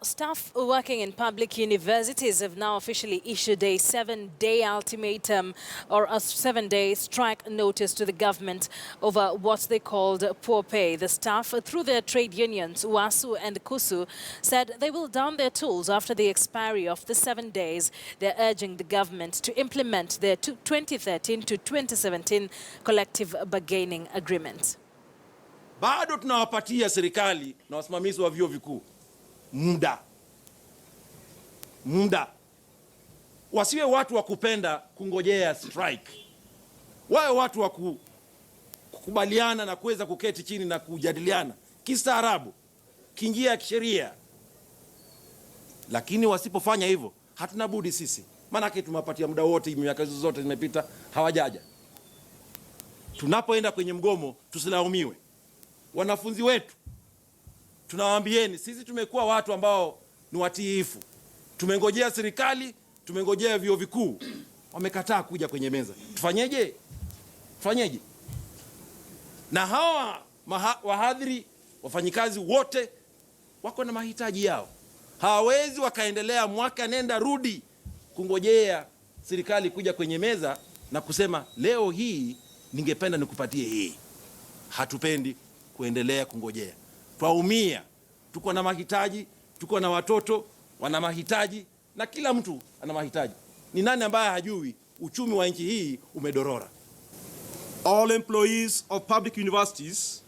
Staff working in public universities have now officially issued a 7-day ultimatum or a 7-day strike notice to the government over what they called poor pay. The staff, through their trade unions, UASU and KUSU, said they will down their tools after the expiry of the 7 days. They're urging the government to implement their 2013 to 2017 collective bargaining agreement. Bado tunawapatia serikali na wasimamizi wa vyuo vikuu muda. Wasiwe watu wa kupenda kungojea strike. Wawe watu wa kukubaliana na kuweza kuketi chini na kujadiliana kistaarabu, kinjia ya kisheria. Lakini wasipofanya hivyo, hatuna budi sisi. Maana tumewapatia muda wote, miaka zote zimepita hawajaja. Tunapoenda kwenye mgomo tusilaumiwe. Wanafunzi wetu tunawaambieni, sisi tumekuwa watu ambao ni watiifu. Tumengojea serikali, tumengojea vyuo vikuu, wamekataa kuja kwenye meza. Tufanyeje? Tufanyeje? Na hawa wahadhiri, wafanyikazi wote wako na mahitaji yao. Hawawezi wakaendelea mwaka nenda rudi kungojea serikali kuja kwenye meza na kusema leo hii ningependa nikupatie hii. Hatupendi kuendelea kungojea. Twaumia. Tuko na mahitaji, tuko na watoto wana mahitaji, na kila mtu ana mahitaji. Ni nani ambaye hajui uchumi wa nchi hii umedorora? All employees of public universities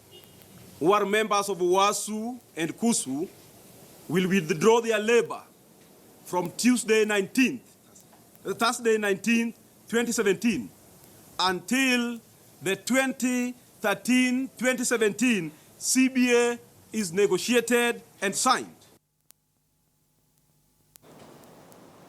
who are members of UASU and KUSU will withdraw their labor from Thursday 19th, 2017 until the 2013-2017 CBA is negotiated and signed.